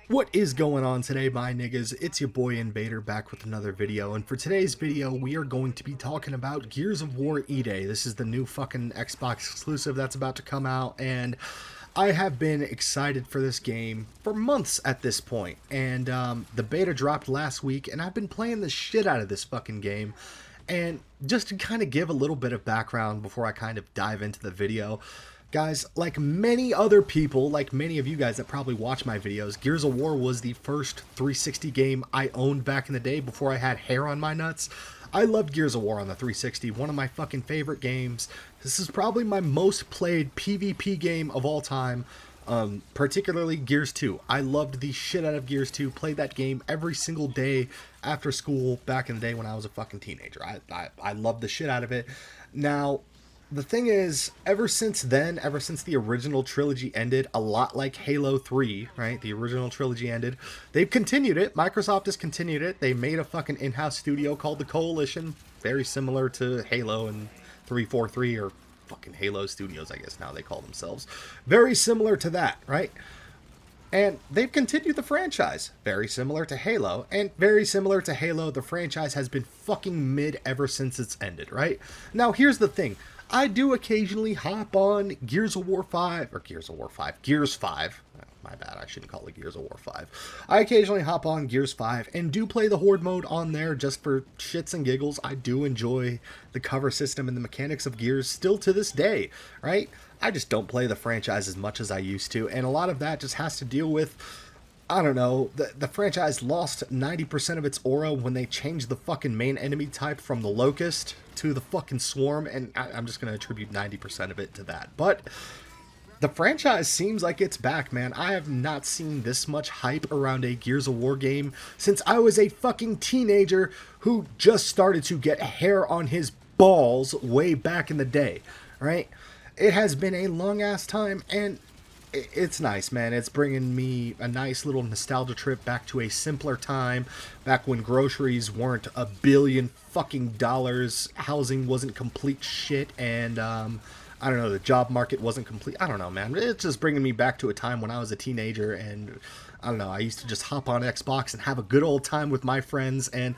What is going on today, my niggas? It's your boy Invader back with another video, and for today's video, we are going to be talking about Gears of War E-Day. This is the new fucking Xbox exclusive that's about to come out, and I have been excited for this game for months at this point. And the beta dropped last week, and I've been playing the shit out of this fucking game. And just to kind of give a little bit of background before I kind of dive into the video, guys, like many other people, like many of you guys that probably watch my videos, Gears of War was the first 360 game I owned back in the day before I had hair on my nuts. I loved Gears of War on the 360, one of my fucking favorite games. This is probably my most played PvP game of all time. Particularly Gears 2. I loved the shit out of Gears 2. Played that game every single day after school back in the day when I was a fucking teenager. I loved the shit out of it. Now, the thing is, ever since then, ever since the original trilogy ended, a lot like Halo 3, right? The original trilogy ended. They've continued it. Microsoft has continued it. They made a fucking in-house studio called the Coalition, very similar to Halo and 343, or fucking Halo Studios, I guess now they call themselves. Very similar to that, right? And they've continued the franchise, very similar to Halo, and very similar to Halo, the franchise has been fucking mid ever since it's ended, right? Now, here's the thing. I do occasionally hop on Gears of War 5, or Gears 5. My bad, I shouldn't call it Gears of War 5. I occasionally hop on Gears 5 and do play the Horde mode on there just for shits and giggles. I do enjoy the cover system and the mechanics of Gears still to this day, right? I just don't play the franchise as much as I used to, and a lot of that just has to deal with, I don't know, the franchise lost 90% of its aura when they changed the fucking main enemy type from the Locust to the fucking Swarm, and I'm just going to attribute 90% of it to that. But the franchise seems like it's back, man. I have not seen this much hype around a Gears of War game since I was a fucking teenager who just started to get hair on his balls way back in the day, right? It has been a long-ass time, and it's nice, man. It's bringing me a nice little nostalgia trip back to a simpler time, back when groceries weren't a billion fucking dollars, housing wasn't complete shit, and I don't know, the job market wasn't complete. I don't know, man. It's just bringing me back to a time when I was a teenager, and I don't know, I used to just hop on Xbox and have a good old time with my friends. And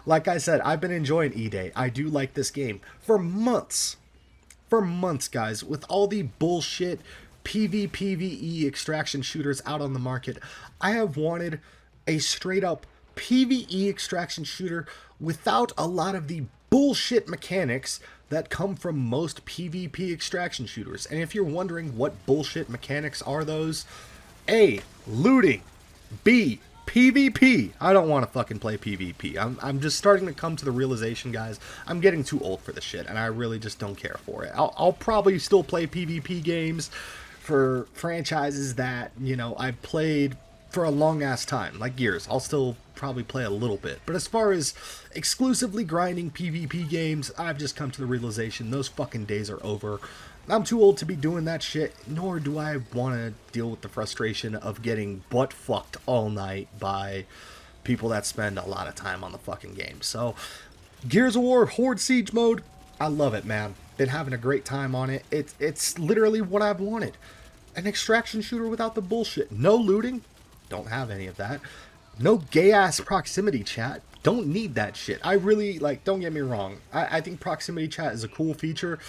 like I said, I've been enjoying E-Day. I do like this game for months. For months, guys, with all the bullshit PvPvE extraction shooters out on the market, I have wanted a straight up PvE extraction shooter without a lot of the bullshit mechanics that come from most PvP extraction shooters. And if you're wondering what bullshit mechanics are those, A, looting, B, PvP. I don't want to fucking play PvP. I'm just starting to come to the realization, guys, I'm getting too old for this shit, and I really just don't care for it. I'll probably still play PvP games for franchises that, you know, I've played for a long ass time, like Gears. I'll still probably play a little bit. But as far as exclusively grinding PvP games, I've just come to the realization those fucking days are over. I'm too old to be doing that shit, nor do I want to deal with the frustration of getting butt fucked all night by people that spend a lot of time on the fucking game. So, Gears of War Horde Siege mode, I love it, man. Been having a great time on it. It's literally what I've wanted. An extraction shooter without the bullshit. No looting. Don't have any of that. No gay-ass proximity chat. Don't need that shit. I really, like, don't get me wrong. I think proximity chat is a cool feature,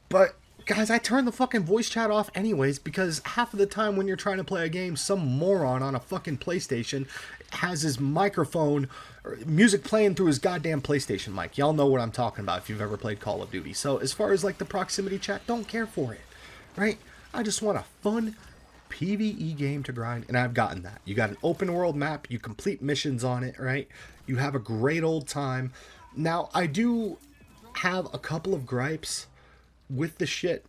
but guys, I turn the fucking voice chat off anyways because half of the time when you're trying to play a game, some moron on a fucking PlayStation has his microphone or music playing through his goddamn PlayStation mic. Y'all know what I'm talking about if you've ever played Call of Duty. So as far as like the proximity chat, don't care for it, right? I just want a fun PvE game to grind, and I've gotten that. You got an open world map, you complete missions on it, right? You have a great old time. Now, I do have a couple of gripes with the shit.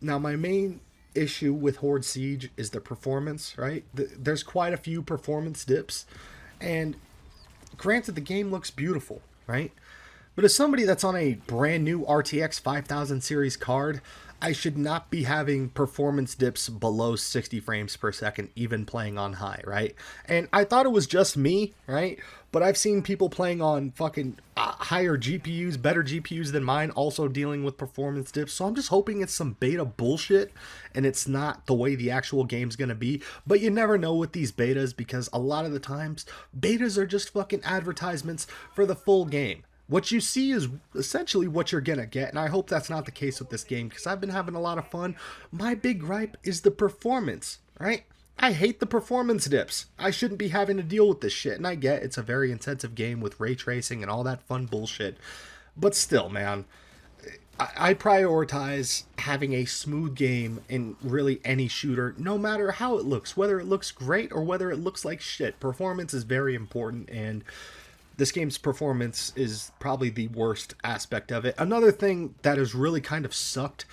Now, my main issue with Horde Siege is the performance, right? There's quite a few performance dips, and granted, the game looks beautiful, right? But as somebody that's on a brand new RTX 5000 series card, I should not be having performance dips below 60 frames per second, even playing on high, right? And I thought it was just me, right? But I've seen people playing on fucking higher GPUs, better GPUs than mine, also dealing with performance dips. So I'm just hoping it's some beta bullshit and it's not the way the actual game's gonna be. But you never know with these betas, because a lot of the times, betas are just fucking advertisements for the full game. What you see is essentially what you're gonna get, and I hope that's not the case with this game, because I've been having a lot of fun. My big gripe is the performance, right? I hate the performance dips. I shouldn't be having to deal with this shit, and I get it's a very intensive game with ray tracing and all that fun bullshit. But still, man, I prioritize having a smooth game in really any shooter, no matter how it looks, whether it looks great or whether it looks like shit. Performance is very important, and this game's performance is probably the worst aspect of it. Another thing that has really kind of sucked,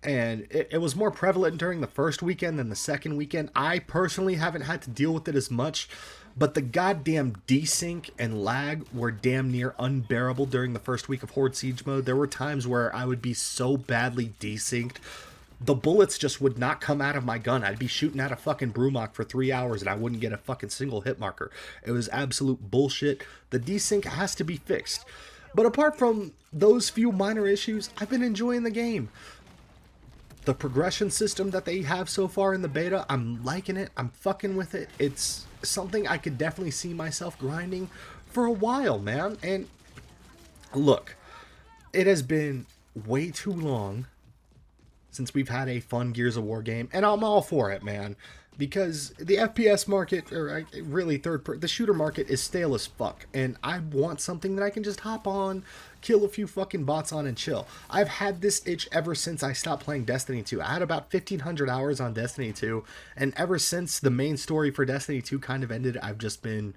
and it was more prevalent during the first weekend than the second weekend. I personally haven't had to deal with it as much, but the goddamn desync and lag were damn near unbearable during the first week of Horde Siege mode. There were times where I would be so badly desynced, the bullets just would not come out of my gun. I'd be shooting at a fucking Brumach for 3 hours and I wouldn't get a fucking single hit marker. It was absolute bullshit. The desync has to be fixed. But apart from those few minor issues, I've been enjoying the game. The progression system that they have so far in the beta, I'm liking it. I'm fucking with it. It's something I could definitely see myself grinding for a while, man. And look, it has been way too long since we've had a fun Gears of War game, and I'm all for it, man, because the FPS market, or really the shooter market, is stale as fuck, and I want something that I can just hop on, kill a few fucking bots on, and chill. I've had this itch ever since I stopped playing Destiny 2. I had about 1,500 hours on Destiny 2, and ever since the main story for Destiny 2 kind of ended, I've just been...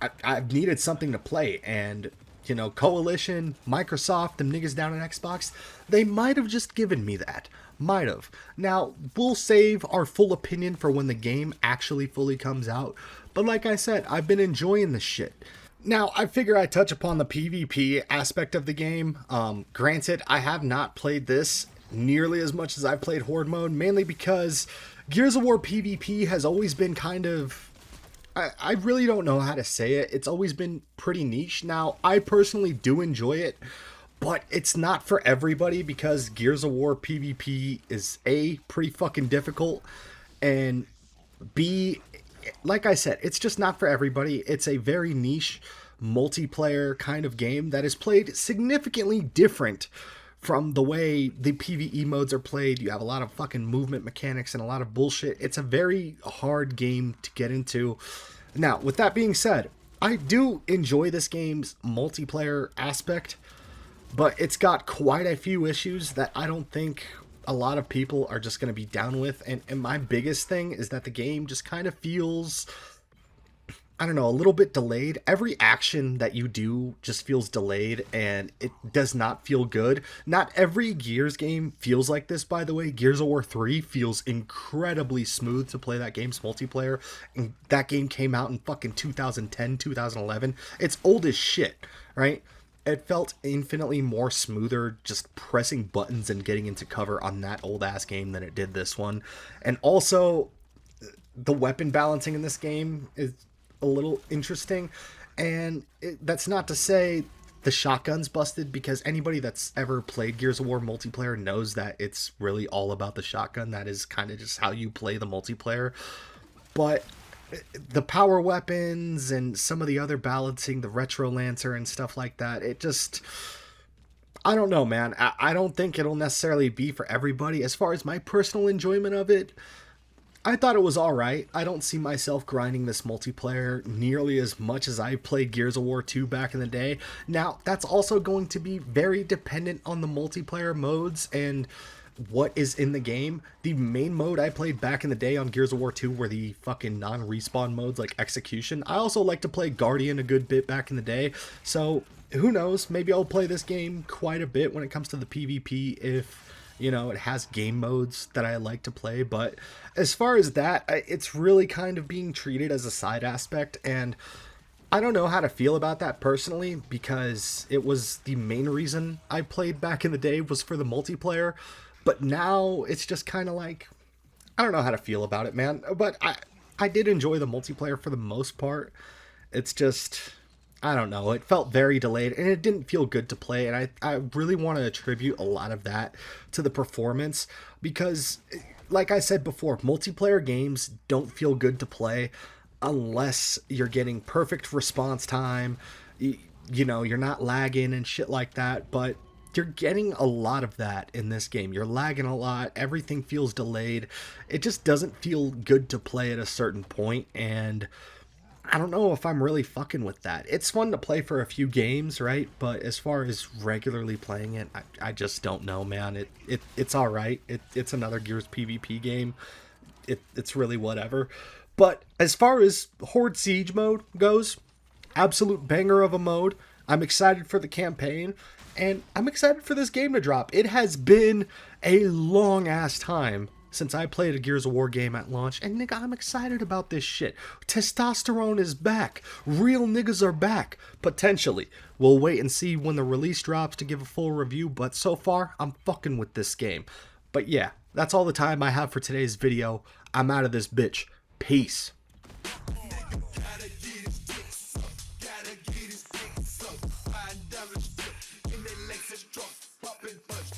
I've needed something to play, and... you know, Coalition, Microsoft, them niggas down on Xbox, they might have just given me that. Might have. Now, we'll save our full opinion for when the game actually fully comes out. But like I said, I've been enjoying this shit. Now, I figure I touch upon the PvP aspect of the game. Granted, I have not played this nearly as much as I've played Horde mode, mainly because Gears of War PvP has always been kind of... I really don't know how to say it. It's always been pretty niche. Now, I personally do enjoy it, but it's not for everybody, because Gears of War PvP is A, pretty fucking difficult, and B, like I said, it's just not for everybody. It's a very niche multiplayer kind of game that is played significantly different from the way the PvE modes are played. You have a lot of fucking movement mechanics and a lot of bullshit. It's a very hard game to get into. Now, with that being said, I do enjoy this game's multiplayer aspect, but it's got quite a few issues that I don't think a lot of people are just going to be down with. And my biggest thing is that the game just kind of feels... I don't know, a little bit delayed. Every action that you do just feels delayed, and it does not feel good. Not every Gears game feels like this, by the way. Gears of War 3 feels incredibly smooth to play that game's multiplayer, and that game came out in fucking 2010, 2011. It's old as shit, right? It felt infinitely more smoother just pressing buttons and getting into cover on that old-ass game than it did this one. And also, the weapon balancing in this game is a little interesting, and that's not to say the shotgun's busted, because anybody that's ever played Gears of War multiplayer knows that it's really all about the shotgun. That is kind of just how you play the multiplayer. But the power weapons and some of the other balancing, the retro lancer and stuff like that, it just... I don't know, man. I don't think it'll necessarily be for everybody. As far as my personal enjoyment of it, I thought it was alright. I don't see myself grinding this multiplayer nearly as much as I played Gears of War 2 back in the day. Now, that's also going to be very dependent on the multiplayer modes and what is in the game. The main mode I played back in the day on Gears of War 2 were the fucking non-respawn modes like Execution. I also like to play Guardian a good bit back in the day, so who knows? Maybe I'll play this game quite a bit when it comes to the PvP if... you know, it has game modes that I like to play. But as far as that, it's really kind of being treated as a side aspect, and I don't know how to feel about that personally, because it was the main reason I played back in the day was for the multiplayer. But now it's just kind of like, I don't know how to feel about it, man. But I did enjoy the multiplayer for the most part. It's just, I don't know. It felt very delayed and it didn't feel good to play. And I really want to attribute a lot of that to the performance because, like I said before, multiplayer games don't feel good to play unless you're getting perfect response time. You know, you're not lagging and shit like that. But you're getting a lot of that in this game. You're lagging a lot. Everything feels delayed. It just doesn't feel good to play at a certain point, and I don't know if I'm really fucking with that. It's fun to play for a few games, right? But as far as regularly playing it, I just don't know, man. It's all right. It's another Gears PvP game. It's really whatever. But as far as Horde Siege mode goes, absolute banger of a mode. I'm excited for the campaign, and I'm excited for this game to drop. It has been a long ass time since I played a Gears of War game at launch, and nigga, I'm excited about this shit. Testosterone is back. Real niggas are back. Potentially. We'll wait and see when the release drops to give a full review, but so far, I'm fucking with this game. But yeah, that's all the time I have for today's video. I'm out of this bitch. Peace. Popping punch,